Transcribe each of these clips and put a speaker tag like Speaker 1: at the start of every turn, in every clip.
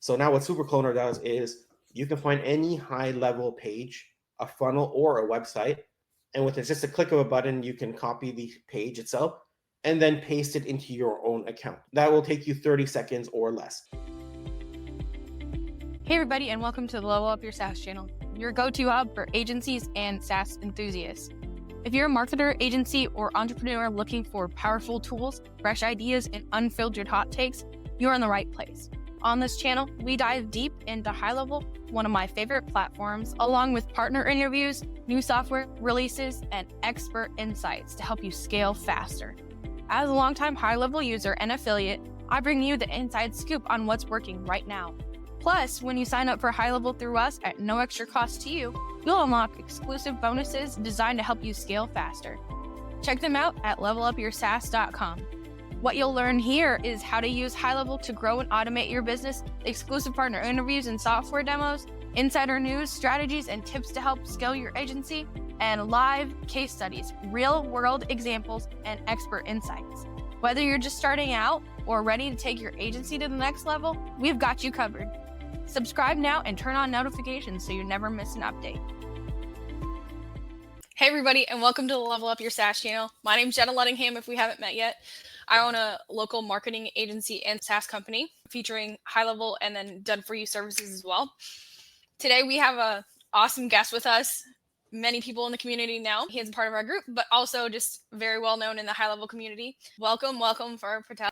Speaker 1: So now what Super Cloner does is you can find any high level page, a funnel, or a website. And with just a click of a button, you can copy the page itself and then paste it into your own account. That will take you 30 seconds or less.
Speaker 2: Hey everybody, and welcome to the Level Up Your SaaS channel, your go-to hub for agencies and SaaS enthusiasts. If you're a marketer, agency, or entrepreneur looking for powerful tools, fresh ideas, and unfiltered hot takes, you're in the right place. On this channel, we dive deep into HighLevel, one of my favorite platforms, along with partner interviews, new software releases, and expert insights to help you scale faster. As a longtime HighLevel user and affiliate, I bring you the inside scoop on what's working right now. Plus, when you sign up for HighLevel through us at no extra cost to you, you'll unlock exclusive bonuses designed to help you scale faster. Check them out at levelupyoursaas.com. What you'll learn here is how to use HighLevel to grow and automate your business, exclusive partner interviews and software demos, insider news, strategies, and tips to help scale your agency, and live case studies, real-world examples, and expert insights. Whether you're just starting out or ready to take your agency to the next level, we've got you covered. Subscribe now and turn on notifications so you never miss an update. Hey everybody, and welcome to the Level Up Your SaaS channel. My name's Jenna Lettingham, if we haven't met yet. I own a local marketing agency and SaaS company featuring HighLevel and then done-for-you services as well. Today we have an awesome guest with us. Many people in the community now. He is a part of our group, but also just very well known in the HighLevel community. Welcome, Fer Patel.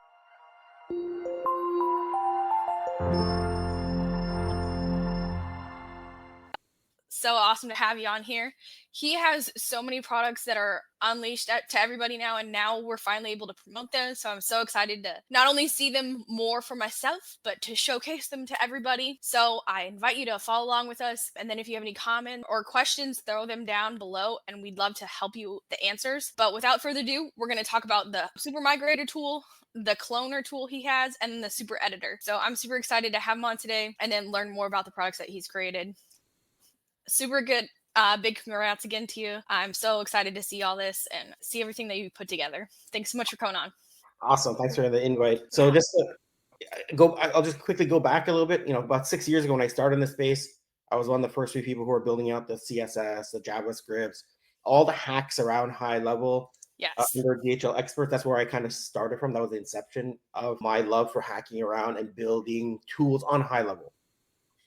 Speaker 2: So awesome to have you on here. He has so many products that are unleashed to everybody now, and now we're finally able to promote them. So I'm so excited to not only see them more for myself, but to showcase them to everybody. So I invite you to follow along with us. And then if you have any comments or questions, throw them down below, and we'd love to help you with the answers. But without further ado, we're going to talk about the Super Migrator tool, the cloner tool he has, and the Super Editor. So I'm super excited to have him on today and then learn more about the products that he's created. Super good. Big congrats again to you. I'm so excited to see all this and see everything that you put together. Thanks so much for coming on.
Speaker 1: Awesome. Thanks for the invite. So I'll just quickly go back a little bit. About 6 years ago when I started in this space, I was one of the first few people who were building out the CSS, the JavaScripts, all the hacks around HighLevel.
Speaker 2: Yes.
Speaker 1: Under GHL Experts, that's where I kind of started from. That was the inception of my love for hacking around and building tools on HighLevel.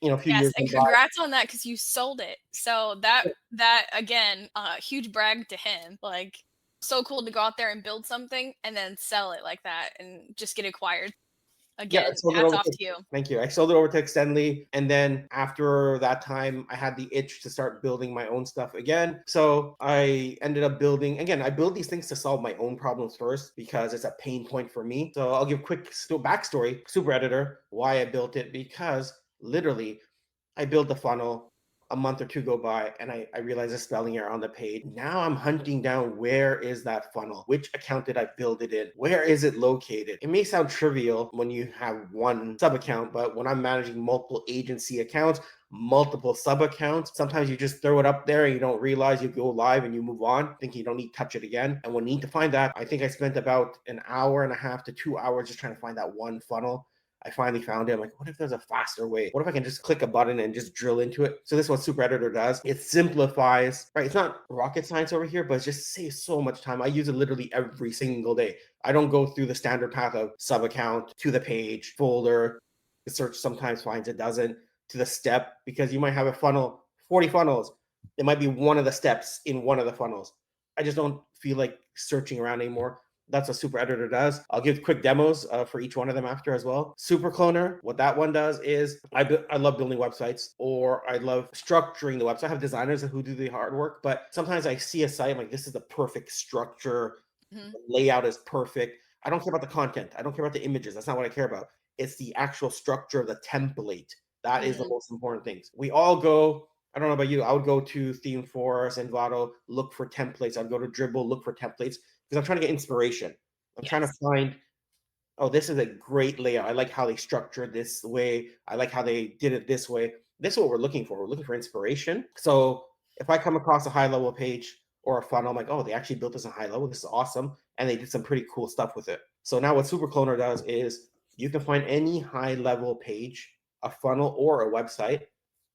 Speaker 1: A few years.
Speaker 2: And congrats on that, because you sold it. So that again, huge brag to him. Like, so cool to go out there and build something and then sell it like that and just get acquired. Again, hats off to you.
Speaker 1: Thank you. I sold it over to Extendly, and then after that time, I had the itch to start building my own stuff again. So I ended up building, again, I build these things to solve my own problems first because it's a pain point for me. So I'll give a quick backstory. Super Editor, why I built it, because literally, I build the funnel, a month or two go by, and I realize a spelling error on the page. Now I'm hunting down, where is that funnel? Which account did I build it in? Where is it located? It may sound trivial when you have one sub account, but when I'm managing multiple agency accounts, multiple sub accounts, sometimes you just throw it up there and you don't realize, you go live and you move on, thinking you don't need to touch it again. And when you need to find that, I think I spent about an hour and a half to 2 hours just trying to find that one funnel. I finally found it. I'm like, what if there's a faster way? What if I can just click a button and just drill into it? So this is what Super Editor does. It simplifies, right? It's not rocket science over here, but it just saves so much time. I use it literally every single day. I don't go through the standard path of sub account to the page, folder. The search sometimes finds it doesn't, to the step, because you might have a funnel, 40 funnels. It might be one of the steps in one of the funnels. I just don't feel like searching around anymore. That's what Super Editor does. I'll give quick demos for each one of them after as well. Super Cloner, what that one does is I love building websites, or I love structuring the website. I have designers who do the hard work, but sometimes I see a site, I'm like, this is the perfect structure. The layout is perfect. I don't care about the content. I don't care about the images. That's not what I care about. It's the actual structure of the template. That is the most important things. We all go, I don't know about you, I would go to ThemeForest and Envato, look for templates. I'd go to Dribble, look for templates, because I'm trying to get inspiration. I'm trying to find, oh, this is a great layout. I like how they structured this way. I like how they did it this way. This is what we're looking for. We're looking for inspiration. So if I come across a HighLevel page or a funnel, I'm like, oh, they actually built this on HighLevel. This is awesome. And they did some pretty cool stuff with it. So now what Super Cloner does is you can find any HighLevel page, a funnel or a website.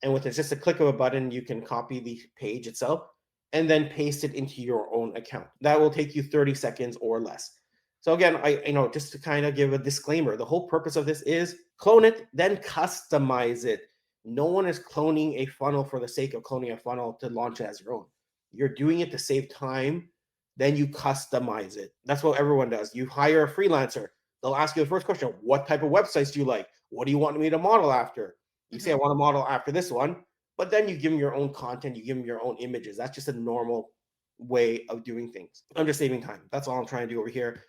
Speaker 1: And with just a click of a button, you can copy the page itself and then paste it into your own account. That will take you 30 seconds or less. So again, just to kind of give a disclaimer, the whole purpose of this is clone it, then customize it. No one is cloning a funnel for the sake of cloning a funnel to launch it as your own. You're doing it to save time, then you customize it. That's what everyone does. You hire a freelancer. They'll ask you the first question, what type of websites do you like? What do you want me to model after? You say, I want to model after this one, but then you give them your own content, you give them your own images. That's just a normal way of doing things. I'm just saving time. That's all I'm trying to do over here.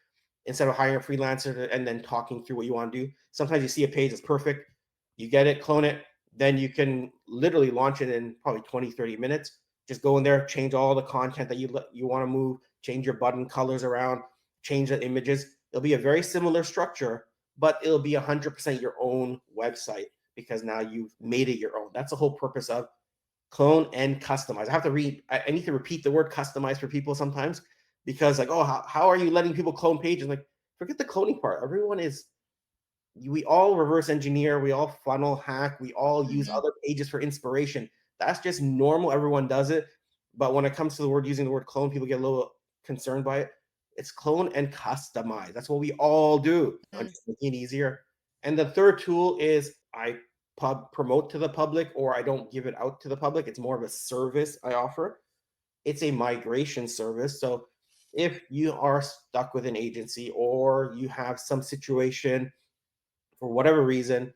Speaker 1: Instead of hiring a freelancer and then talking through what you want to do, sometimes you see a page that's perfect, you get it, clone it, then you can literally launch it in probably 20, 30 minutes. Just go in there, change all the content that you want to move, change your button colors around, change the images. It'll be a very similar structure, but it'll be 100% your own website because now you've made it your own. That's the whole purpose of clone and customize. I need to repeat the word customize for people sometimes because like, oh, how are you letting people clone pages? Like, forget the cloning part. We all reverse engineer, we all funnel hack, we all use other pages for inspiration. That's just normal. Everyone does it. But when it comes to using the word clone, people get a little concerned by it. It's clone and customize. That's what we all do. I'm just making it easier. And the third tool is I promote to the public, or I don't give it out to the public. It's more of a service I offer. It's a migration service. So if you are stuck with an agency or you have some situation for whatever reason,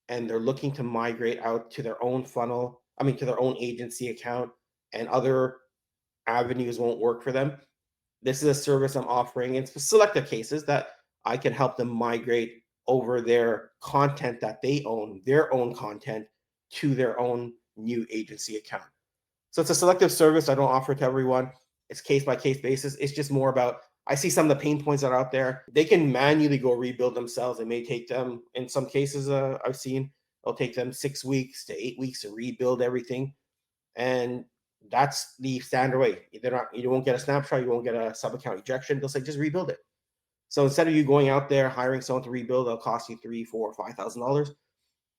Speaker 1: and they're looking to migrate out to their own to their own agency account, and other avenues won't work for them, this is a service I'm offering in selective cases that I can help them migrate over their content that they own, their own content, to their own new agency account. So it's a selective service. I don't offer it to everyone. It's case by case basis. It's just more about, I see some of the pain points that are out there. They can manually go rebuild themselves. It may take them, in some cases, I've seen, it'll take them 6 weeks to 8 weeks to rebuild everything. And that's the standard way. You won't get a snapshot, you won't get a sub account ejection. They'll say, just rebuild it. So instead of you going out there hiring someone to rebuild, it'll cost you $3,000, $4,000, $5,000.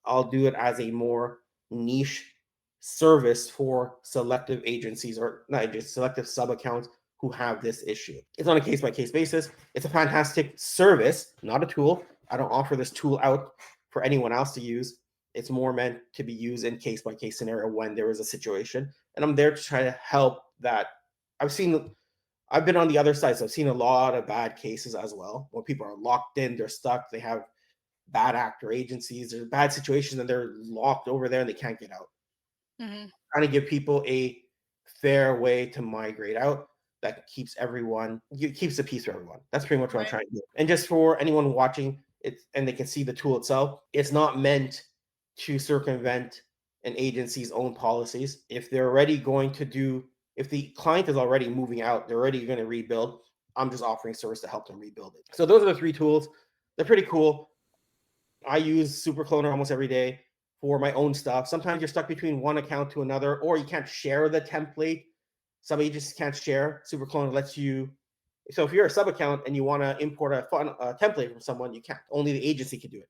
Speaker 1: I'll do it as a more niche service for selective agencies, or not just selective sub accounts who have this issue. It's on a case by case basis. It's a fantastic service, not a tool. I don't offer this tool out for anyone else to use. It's more meant to be used in case by case scenario when there is a situation. And I'm there to try to help that. I've been on the other side, so I've seen a lot of bad cases as well. When people are locked in, they're stuck, they have bad actor agencies, there's bad situations, and they're locked over there and they can't get out. Trying to give people a fair way to migrate out that keeps the peace for everyone. That's pretty much what I'm trying to do. And just for anyone watching it, and they can see the tool itself, it's not meant to circumvent an agency's own policies. If the client is already moving out, they're already going to rebuild, I'm just offering service to help them rebuild it. So those are the 3 tools. They're pretty cool. I use Super Cloner almost every day for my own stuff. Sometimes you're stuck between one account to another, or you can't share the template. Some agents can't share. Super Cloner lets you. So if you're a sub account and you want to import a template from someone, you can't. Only the agency can do it.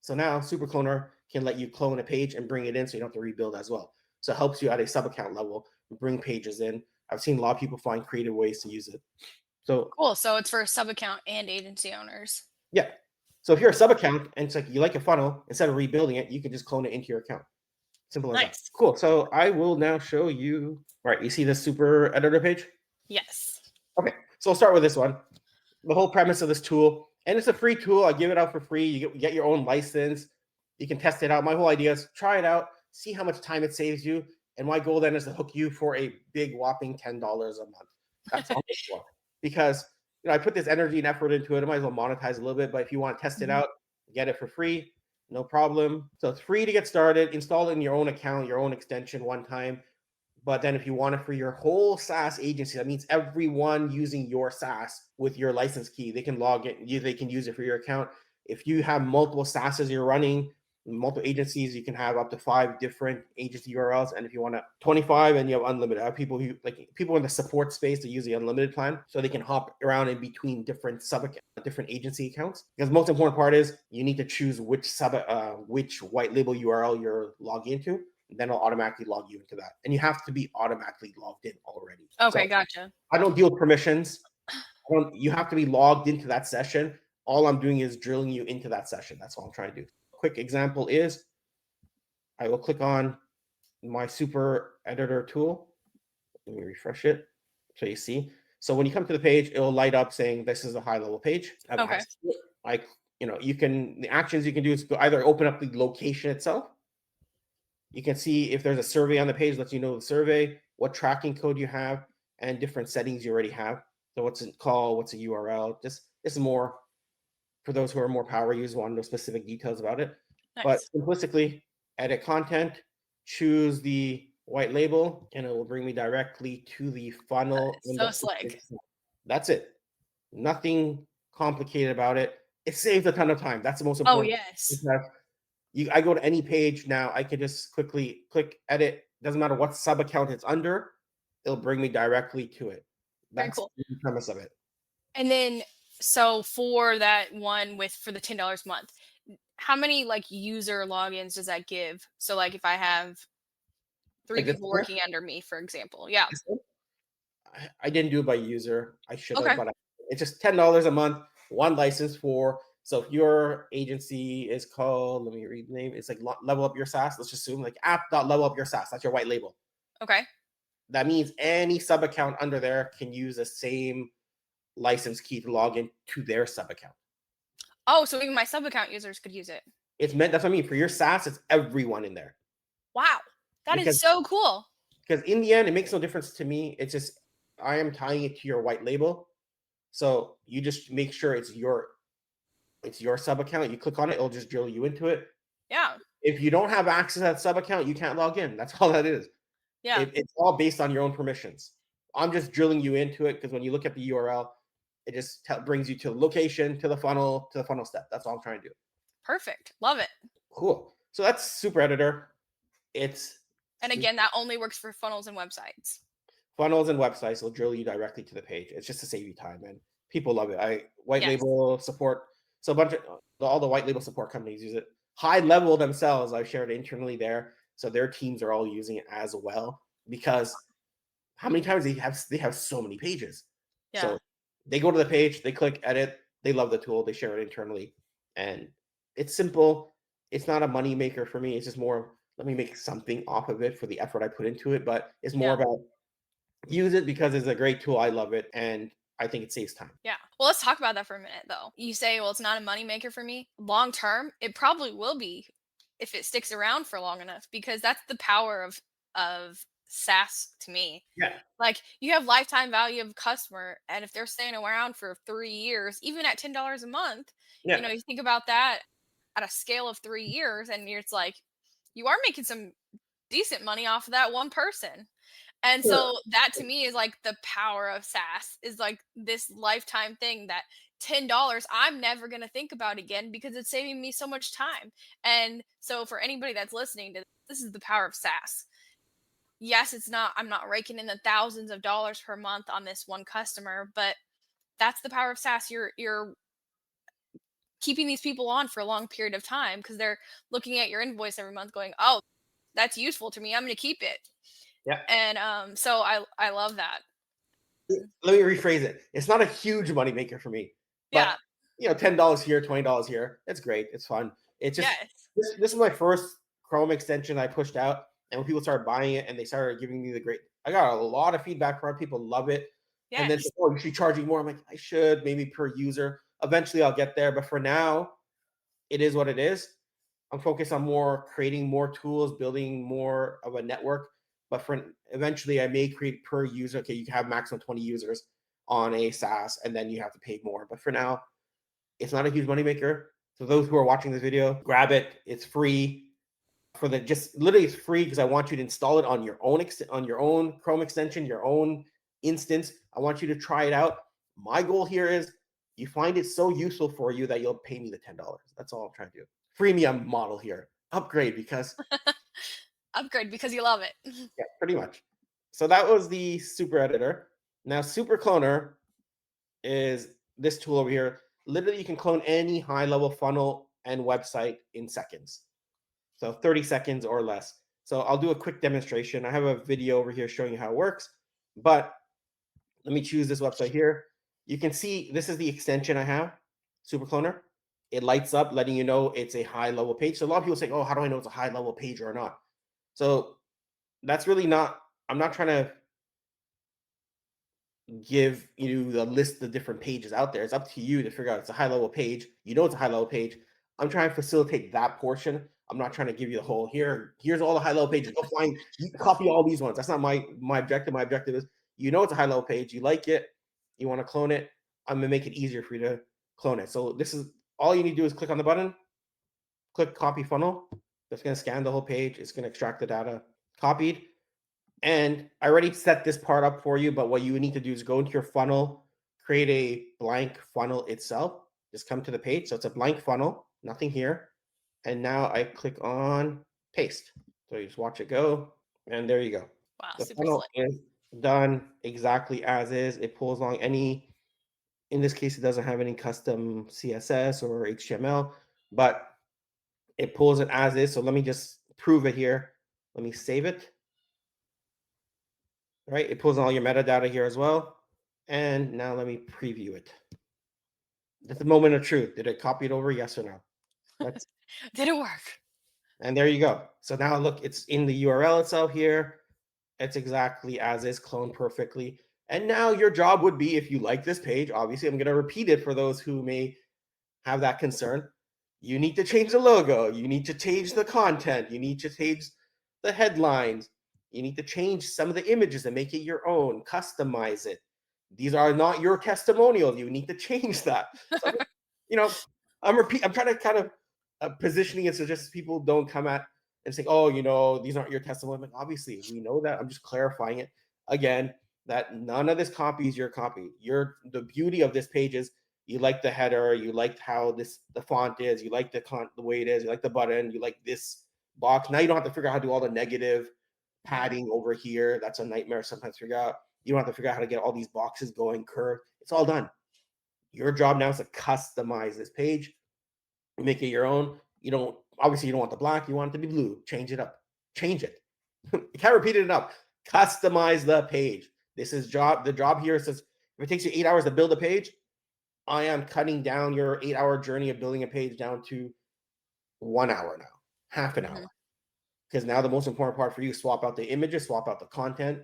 Speaker 1: So now Super Cloner can let you clone a page and bring it in, so you don't have to rebuild as well. So it helps you at a sub account level bring pages in. I've seen a lot of people find creative ways to use it. So
Speaker 2: Cool. So it's for sub account and agency owners.
Speaker 1: yeah. So if you're a sub account and it's like you like a funnel, instead of rebuilding it, you can just clone it into your account. Simple as that. Cool. So I will now show you. All right, you see this super editor page?
Speaker 2: Yes.
Speaker 1: Okay. So I'll start with this one. The whole premise of this tool, and it's a free tool. I give it out for free. You get your own license. You can test it out. My whole idea is try it out, see how much time it saves you. And my goal then is to hook you for a big whopping $10 a month. That's all I want. Because I put this energy and effort into it. I might as well monetize a little bit. But if you want to test it out, get it for free, no problem. So it's free to get started. Install it in your own account, your own extension one time. But then if you want it for your whole SaaS agency, that means everyone using your SaaS with your license key, they can log in, they can use it for your account. If you have multiple SaaSes you're running, multiple agencies, you can have up to 5 different agency URLs. And if you want to 25 and you have unlimited, I have people who like people in the support space that use the unlimited plan so they can hop around in between different different agency accounts. Because the most important part is you need to choose which white label URL you're logging into. And then it'll automatically log you into that. And you have to be automatically logged in already.
Speaker 2: Okay,
Speaker 1: So
Speaker 2: gotcha.
Speaker 1: I don't deal with permissions. You have to be logged into that session. All I'm doing is drilling you into that session. That's all I'm trying to do. Quick example is I will click on my super editor tool. Let me refresh it so you see. So when you come to the page, it'll light up saying this is a HighLevel page. I've
Speaker 2: Okay.
Speaker 1: access to it. Like, the actions you can do is either open up the location itself. You can see if there's a survey on the page, lets you know the survey, what tracking code you have, and different settings you already have. So what's it called, what's a URL? This is more for those who are more power users, want to know specific details about it. But
Speaker 2: Nice.
Speaker 1: simplistically, edit content, choose the white label, and it will bring me directly to the funnel.
Speaker 2: So slick.
Speaker 1: That's it. Nothing complicated about it. It saves a ton of time. That's the most
Speaker 2: Oh,
Speaker 1: important.
Speaker 2: yes.
Speaker 1: I go to any page now, I can just quickly click edit. Doesn't matter what sub account it's under, it'll bring me directly to it.
Speaker 2: Very
Speaker 1: That's
Speaker 2: cool.
Speaker 1: the premise of it.
Speaker 2: And then, so for that one for the $10 a month, how many like user logins does that give? So like if I have 3
Speaker 1: Like this
Speaker 2: people
Speaker 1: one,
Speaker 2: working under me, for example. Yeah.
Speaker 1: I didn't do it by user. I should have,
Speaker 2: Okay.
Speaker 1: but it's just $10 a month, one license for. So if your agency is called, let me read the name. It's like Level Up Your SaaS. Let's just assume like app.level up your SaaS. That's your white label.
Speaker 2: Okay.
Speaker 1: That means any sub account under there can use the same license key to log in to their sub account.
Speaker 2: Oh, so even my sub account users could use it.
Speaker 1: It's meant, that's what I mean. For your SaaS, it's everyone in there.
Speaker 2: Wow. That is
Speaker 1: Because
Speaker 2: so cool.
Speaker 1: in the end, it makes no difference to me. It's just I am tying it to your white label. So you just make sure it's your sub account. You click on it, it'll just drill you into it.
Speaker 2: Yeah.
Speaker 1: If you don't have access to that sub account, you can't log in. That's all that is.
Speaker 2: Yeah.
Speaker 1: It's all based on your own permissions. I'm just drilling you into it because when you look at the URL, it just brings you to the location, to the funnel step. That's all I'm trying to do.
Speaker 2: Perfect. Love it.
Speaker 1: Cool. So that's Super Editor. It's
Speaker 2: And again, that only works for funnels and websites.
Speaker 1: funnels and websites will drill you directly to the page. It's just to save you time, and people love it. White
Speaker 2: Yes.
Speaker 1: label support. So a bunch of all the white label support companies use it. HighLevel themselves, I've shared internally there, so their teams are all using it as well. Because how many times they have so many pages.
Speaker 2: Yeah.
Speaker 1: So they go to the page, they click edit, they love the tool, they share it internally, and it's simple. It's not a money maker for me. It's just more let me make something off of it for the effort I put into it. But it's more about use it because it's a great tool. I love it, and I think it saves time.
Speaker 2: Yeah. Well, let's talk about that for a minute, though. You say, well, it's not a moneymaker for me. Long term, it probably will be if it sticks around for long enough, because that's the power of SaaS to me.
Speaker 1: Yeah.
Speaker 2: Like you have lifetime value of customer, and if they're staying around for 3 years, even at $10 a month,
Speaker 1: Yeah.
Speaker 2: you think about that at a scale of 3 years, and it's like you are making some decent money off of that one person. And
Speaker 1: Sure.
Speaker 2: so that to me is like the power of SaaS is like this lifetime thing that $10 I'm never going to think about again because it's saving me so much time. And so for anybody that's listening to this is the power of SaaS. Yes, I'm not raking in the thousands of dollars per month on this one customer, but that's the power of SaaS. You're keeping these people on for a long period of time because they're looking at your invoice every month going, "Oh, that's useful to me. I'm going to keep it."
Speaker 1: Yeah.
Speaker 2: And so I love that.
Speaker 1: Let me rephrase it. It's not a huge money maker for me,
Speaker 2: Yeah.
Speaker 1: but $10 here, $20 here. It's great. It's fun. It's just
Speaker 2: Yes.
Speaker 1: this is my first Chrome extension I pushed out, and when people started buying it and they started giving me I got a lot of feedback from it. People love it, and then
Speaker 2: Yes.
Speaker 1: oh, you should charge me more. I'm like, I should maybe per user. Eventually, I'll get there, but for now, it is what it is. I'm focused on creating more tools, building more of a network. But for eventually, I may create per user. Okay, you can have maximum 20 users on a SaaS, and then you have to pay more. But for now, it's not a huge moneymaker. So those who are watching this video, grab it. It's free. Just literally it's free because I want you to install it on your own Chrome extension, your own instance. I want you to try it out. My goal here is you find it so useful for you that you'll pay me the $10. That's all I'm trying to do. Freemium model here. upgrade because
Speaker 2: Upgrade because you love it.
Speaker 1: yeah, pretty much. So that was the super editor. Now super cloner is this tool over here. Literally, you can clone any high level funnel and website in seconds. So 30 seconds or less. So I'll do a quick demonstration. I have a video over here showing you how it works, but let me choose this website here. You can see this is the extension I have, Super Cloner. It lights up, letting you know it's a high level page. So a lot of people say, oh, how do I know it's a high level page or not? So that's really not, I'm not trying to give you the list of different pages out there. It's up to you to figure out it's a high level page. You know it's a high level page. I'm trying to facilitate that portion. I'm not trying to give you the whole here's all the high level pages. Go find you copy all these ones. That's not my objective. My objective is you know it's a high level page. You like it, you want to clone it. I'm gonna make it easier for you to clone it. So this is all you need to do is click on the button, click copy funnel. That's gonna scan the whole page. It's gonna extract the data copied. And I already set this part up for you, but what you need to do is go into your funnel, create a blank funnel itself. Just come to the page. So it's a blank funnel, nothing here. And now I click on paste. So you just watch it go, and there you go.
Speaker 2: Wow,
Speaker 1: The
Speaker 2: super
Speaker 1: funnel
Speaker 2: slick.
Speaker 1: is done exactly as is. It pulls along any, in this case, it doesn't have any custom CSS or HTML, but it pulls it as is. So let me just prove it here. Let me save it. Right? It pulls all your metadata here as well. And now let me preview it. That's the moment of truth. Did it copy it over? Yes or no? That's
Speaker 2: Did it work?
Speaker 1: and there you go. So now look, it's in the URL itself here. It's exactly as is, cloned perfectly. And now your job would be, if you like this page, obviously I'm going to repeat it for those who may have that concern. You need to change the logo. You need to change the content. You need to change the headlines. You need to change some of the images and make it your own, customize it. These are not your testimonials. You need to change that. So, you know, I'm trying to kind of positioning it so just people don't come at and say, oh, these aren't your testimonials. Like, obviously, we know that. I'm just clarifying it again that none of this copy is your copy. The beauty of this page is you like the header, you like how the font is, you like the way it is, you like the button, you like this box. Now you don't have to figure out how to do all the negative padding over here. That's a nightmare sometimes to figure out. You don't have to figure out how to get all these boxes going curved. It's all done. Your job now is to customize this page, make it your own. You don't want the black, you want it to be blue. Change it up. Change it. You can't repeat it enough. Customize the page. The job here says if it takes you 8 hours to build a page, I am cutting down your 8-hour journey of building a page down to 1 hour now, half an hour. Because now the most important part for you is swap out the images, swap out the content,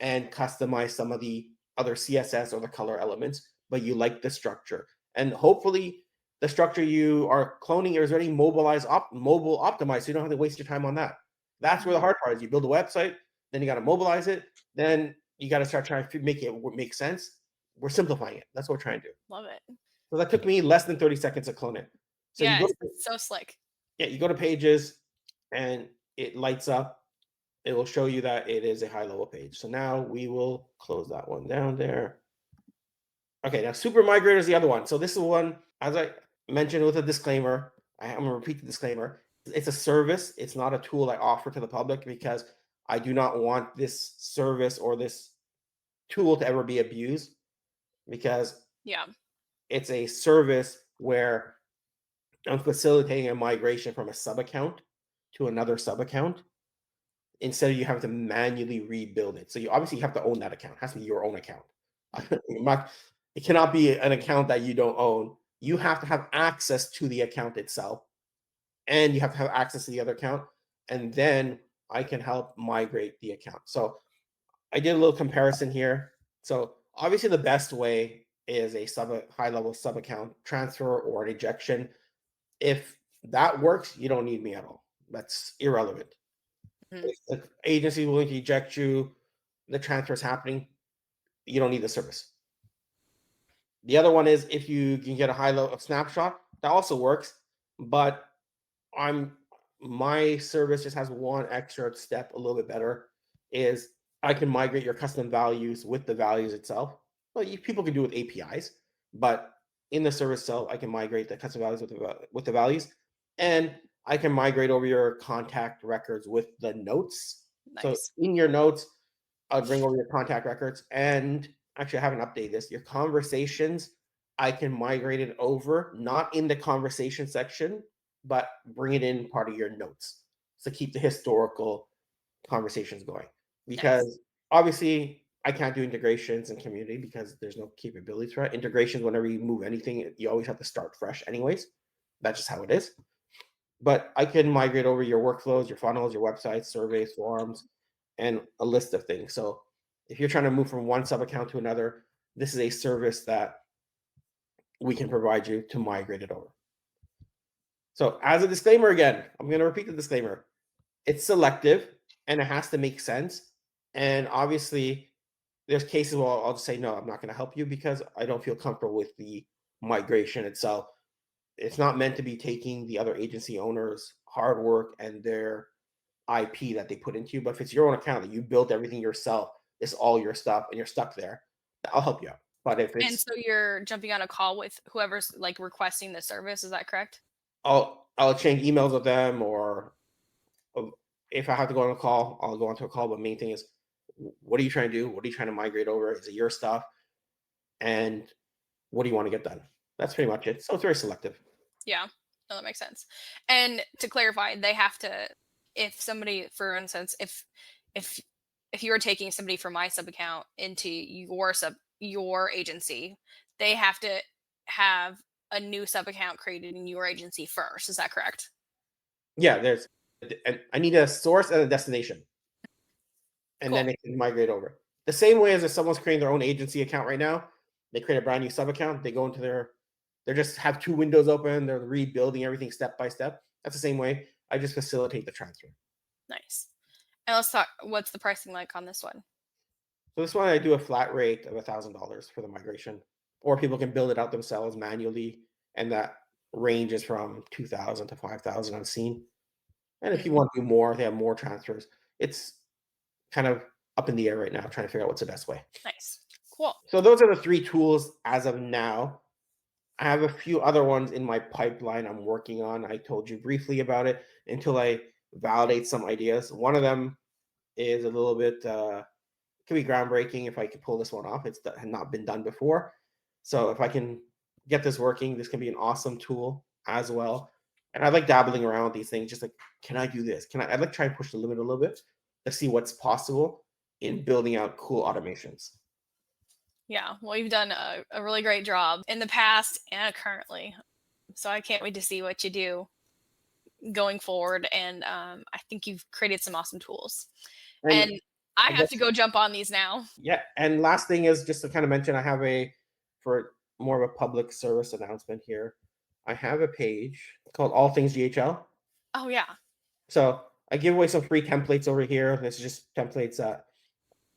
Speaker 1: and customize some of the other CSS or the color elements, but you like the structure. And hopefully the structure you are cloning is already mobile optimized, so you don't have to waste your time on that. That's where the hard part is. You build a website, then you got to mobilize it, then you got to start trying to make it make sense. We're simplifying it. That's what we're trying to do.
Speaker 2: Love it.
Speaker 1: So that took me less than 30 seconds to clone it. So
Speaker 2: Yeah, it's so slick.
Speaker 1: you go to pages and it lights up. It will show you that it is a high level page. So now we will close that one down there. Okay, now Super Migrator is the other one. So this is one, as I mentioned with a disclaimer, I'm going to repeat the disclaimer. It's a service. It's not a tool I offer to the public because I do not want this service or this tool to ever be abused because
Speaker 2: Yeah.
Speaker 1: it's a service where I'm facilitating a migration from a sub account to another sub account instead of you having to manually rebuild it. So you obviously have to own that account. It has to be your own account. It cannot be an account that you don't own. You have to have access to the account itself, and you have to have access to the other account, and then I can help migrate the account. So I did a little comparison here. So obviously the best way is a high level sub account transfer or an ejection. If that works, you don't need me at all. That's irrelevant. If the agency is willing to eject you, the transfer is happening, you don't need the service. The other one is if you can get a high level snapshot, that also works, but my service just has one extra step a little bit better is I can migrate your custom values with the values itself. Well, people can do it with APIs, but in the service itself, I can migrate the custom values with the values. And I can migrate over your contact records with the notes. So
Speaker 2: Nice.
Speaker 1: in your notes, I'll bring over your contact records. And actually, I haven't updated this. Your conversations, I can migrate it over, not in the conversation section, but bring it in part of your notes. So keep the historical conversations going.
Speaker 2: Nice.
Speaker 1: Because obviously, I can't do integrations in community because there's no capabilities for it. Integrations, whenever you move anything, you always have to start fresh, anyways. That's just how it is. But I can migrate over your workflows, your funnels, your websites, surveys, forums, and a list of things. So if you're trying to move from one sub account to another, this is a service that we can provide you to migrate it over. So as a disclaimer again, I'm going to repeat the disclaimer. It's selective and it has to make sense. And obviously, there's cases where I'll just say, no, I'm not going to help you because I don't feel comfortable with the migration itself. It's not meant to be taking the other agency owners' hard work and their IP that they put into you. But if it's your own account that you built everything yourself, it's all your stuff and you're stuck there, I'll help you out. But if
Speaker 2: And
Speaker 1: it's
Speaker 2: so you're jumping on a call with whoever's like requesting the service, is that correct?
Speaker 1: I'll exchange emails with them or if I have to go on a call, I'll go onto a call. But main thing is what are you trying to do? What are you trying to migrate over? Is it your stuff? And what do you want to get done? That's pretty much it. So it's very selective.
Speaker 2: Yeah. No, that makes sense. And to clarify, they have to, if somebody, for instance, if if you were taking somebody from my sub account into your agency, they have to have a new sub account created in your agency first. Is that correct?
Speaker 1: Yeah, and I need a source and a destination, and then
Speaker 2: Cool.
Speaker 1: it can migrate over. The same way as if someone's creating their own agency account right now, they create a brand new sub account, they go into they just have two windows open, they're rebuilding everything step by step. That's the same way. I just facilitate the transfer.
Speaker 2: Nice. And let's talk. What's the pricing like on this one?
Speaker 1: So this one I do a flat rate of $1,000 for the migration, or people can build it out themselves manually, and that ranges from 2,000 to 5,000 on scene. And if you
Speaker 2: Mhm.
Speaker 1: want to do more, they have more transfers. It's kind of up in the air right now, trying to figure out what's the best way.
Speaker 2: Nice. Cool.
Speaker 1: So those are the three tools as of now. I have a few other ones in my pipeline I'm working on. I told you briefly about it until I validate some ideas. One of them is a little bit could be groundbreaking if I could pull this one off. It's had not been done before. So if I can get this working, this can be an awesome tool as well. And I like dabbling around with these things, just like, can I do this? I'd like to try and push the limit a little bit to see what's possible in building out cool automations.
Speaker 2: Yeah. Well, you've done a really great job in the past and currently. So I can't wait to see what you do going forward. And I think you've created some awesome tools.
Speaker 1: And
Speaker 2: And I
Speaker 1: I
Speaker 2: have
Speaker 1: guess
Speaker 2: to go jump on these now.
Speaker 1: yeah. And last thing is just to kind of mention, I have for more of a public service announcement here. I have a page called All Things GHL.
Speaker 2: Oh, yeah.
Speaker 1: So I give away some free templates over here. This is just templates that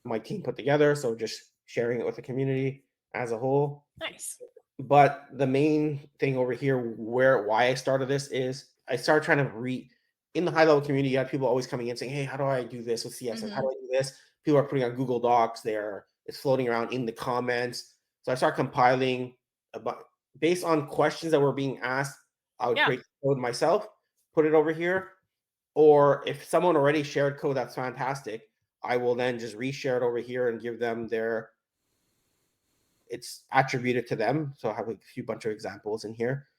Speaker 1: my team put together. So just sharing it with the community as a whole.
Speaker 2: Nice.
Speaker 1: But the main thing over here, why I started this is I started trying to in the high level community. You have people always coming in saying, "Hey, how do I do this with CSS? How
Speaker 2: Hmm.
Speaker 1: do I do this?" People are putting on Google Docs. It's floating around in the comments. So I start compiling about based on questions that were being asked. I would
Speaker 2: Yeah.
Speaker 1: create code myself, put it over here, or if someone already shared code, that's fantastic. I will then just reshare it over here and give them it's attributed to them. So I have a few bunch of examples in here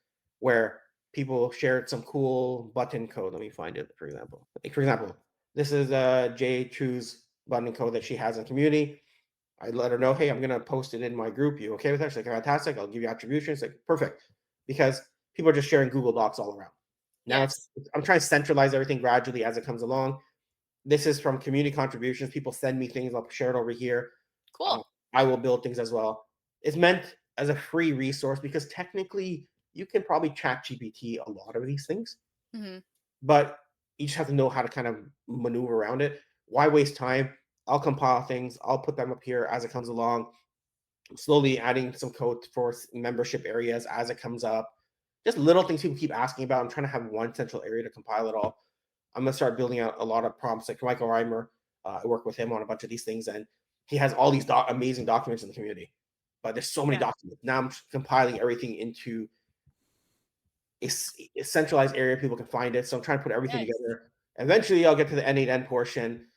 Speaker 1: where people shared some cool button code. Let me find it, for example. For example, this is Jay Chu's button code that she has in community. I let her know, hey, I'm gonna post it in my group. You okay with that? She's like, fantastic. I'll give you attributions. Like, perfect. Because people are just sharing Google Docs all around. Now
Speaker 2: Yes.
Speaker 1: I'm trying to centralize everything gradually as it comes along. This is from community contributions. People send me things. I'll share it over here.
Speaker 2: Cool.
Speaker 1: Uh, I will build things as well. It's meant as a free resource because technically you can probably chat GPT a lot of these things,
Speaker 2: Hmm.
Speaker 1: but you just have to know how to kind of maneuver around it. Why waste time? I'll compile things. I'll put them up here as it comes along. Slowly adding some code for membership areas as it comes up. Just little things people keep asking about. I'm trying to have one central area to compile it all. I'm gonna start building out a lot of prompts. Like Michael Reimer, I work with him on a bunch of these things, and he has all these amazing documents in the community. But there's so many
Speaker 2: Yeah.
Speaker 1: documents. Now I'm compiling everything into a centralized area people can find it. So I'm trying to put everything
Speaker 2: Nice.
Speaker 1: together. Eventually, I'll get to the N8N portion,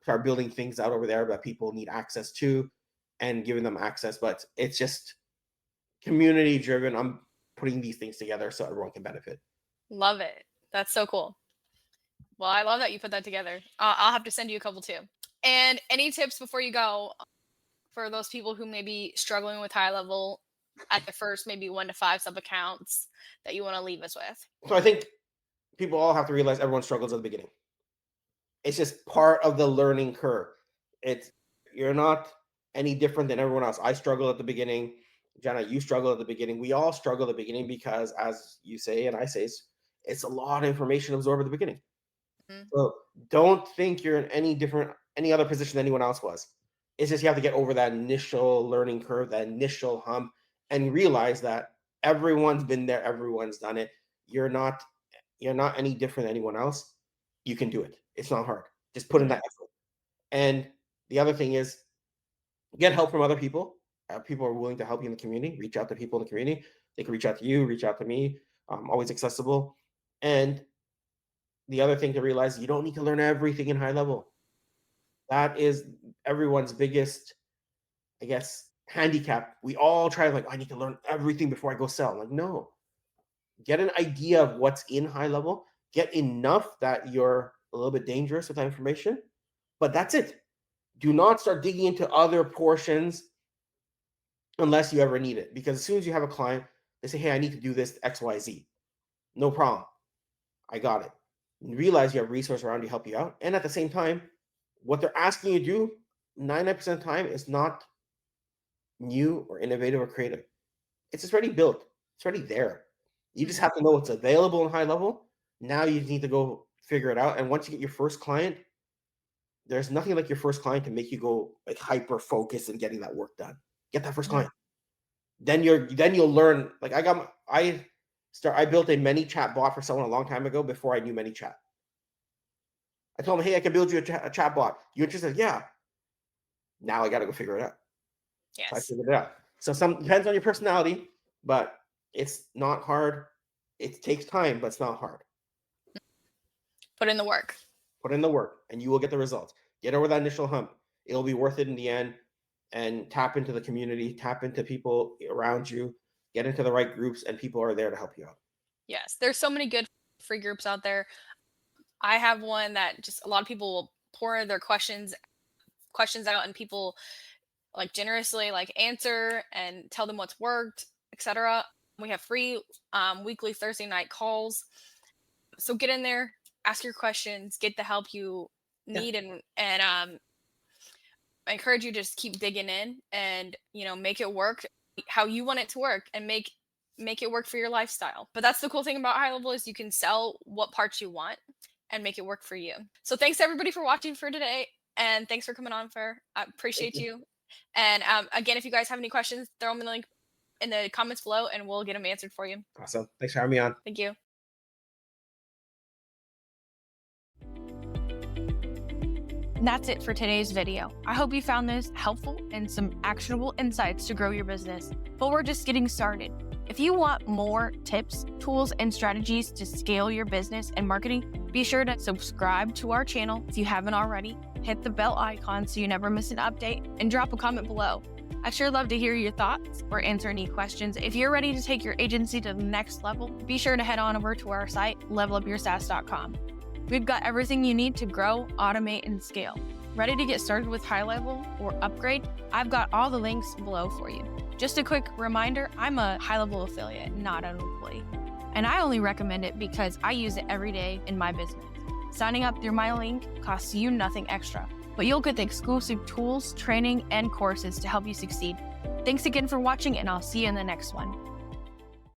Speaker 1: start building things out over there that people need access to, and giving them access. But it's just community driven. I'm putting these things together so everyone can benefit.
Speaker 2: Love it. That's so cool. Well, I love that you put that together. I'll have to send you a couple too. And any tips before you go for those people who may be struggling with HighLevel at the first, maybe 1 to 5 sub accounts that you want to leave us with?
Speaker 1: So I think people all have to realize everyone struggles at the beginning. It's just part of the learning curve. It's You're not any different than everyone else. I struggle at the beginning. Jenna, you struggle at the beginning. We all struggle at the beginning because, as you say and I say, it's a lot of information to absorb at the beginning.
Speaker 2: Mhm.
Speaker 1: So don't think you're in any other position than anyone else was. It's just you have to get over that initial learning curve, that initial hump, and realize that everyone's been there, everyone's done it. You're not any different than anyone else. You can do it. It's not hard. Just put in that
Speaker 2: Mhm.
Speaker 1: effort. And the other thing is get help from other people. People are willing to help you in the community. Reach out to people in the community. They can reach out to you, reach out to me. I'm always accessible. And the other thing to realize, you don't need to learn everything in HighLevel. That is everyone's biggest, I guess, handicap. We all try like, I need to learn everything before I go sell. I'm like, no, get an idea of what's in HighLevel. Get enough that you're a little bit dangerous with that information, but that's it. Do not start digging into other portions unless you ever need it. Because as soon as you have a client, they say, hey, I need to do this XYZ. No problem. I got it. You realize you have resources around you to help you out. And at the same time, what they're asking you to do 99% of the time is not new or innovative or creative. It's just already built. It's already there. You just
Speaker 2: Mhm.
Speaker 1: have to know what's available in HighLevel. Now you need to go figure it out. And once you get your first client, there's nothing like your first client to make you go like hyper focused and getting that work done. Get that first
Speaker 2: Mhm.
Speaker 1: client. Then you'll learn. Like I built a ManyChat bot for someone a long time ago before I knew ManyChat. I told him, hey, I can build you a chat bot. You interested? Yeah. Now I got to go figure it out. So I
Speaker 2: Yes.
Speaker 1: figured it out. So some depends on your personality, but it's not hard. It takes time, but it's not hard.
Speaker 2: Put in the work.
Speaker 1: Put in the work and you will get the results. Get over that initial hump. It'll be worth it in the end. And tap into the community, tap into people around you, get into the right groups, and people are there to help you out.
Speaker 2: Yes. There's so many good free groups out there. I have one that just a lot of people will pour their questions out, and people like generously like answer and tell them what's worked, etc. We have free weekly Thursday night calls. So get in there, ask your questions, get the help you
Speaker 1: Yeah.
Speaker 2: need, and I encourage you to just keep digging in and make it work how you want it to work, and make it work for your lifestyle. But that's the cool thing about HighLevel is you can sell what parts you want and make it work for you. So thanks everybody for watching for today, and thanks for coming on, Fer. I
Speaker 1: Thank
Speaker 2: appreciate
Speaker 1: you.
Speaker 2: you. And again, if you guys have any questions, throw them in the link in the comments below, and we'll get them answered for you.
Speaker 1: Awesome. Thanks for having me on.
Speaker 2: Thank you. And that's it for today's video. I hope you found this helpful and some actionable insights to grow your business. But we're just getting started. If you want more tips, tools, and strategies to scale your business and marketing, be sure to subscribe to our channel if you haven't already. Hit the bell icon so you never miss an update, and drop a comment below. I'd sure love to hear your thoughts or answer any questions. If you're ready to take your agency to the next level, be sure to head on over to our site, levelupyoursaas.com. We've got everything you need to grow, automate, and scale. Ready to get started with HighLevel or upgrade? I've got all the links below for you. Just a quick reminder, I'm a HighLevel affiliate, not an employee. And I only recommend it because I use it every day in my business. Signing up through my link costs you nothing extra, but you'll get the exclusive tools, training, and courses to help you succeed. Thanks again for watching, and I'll see you in the next one.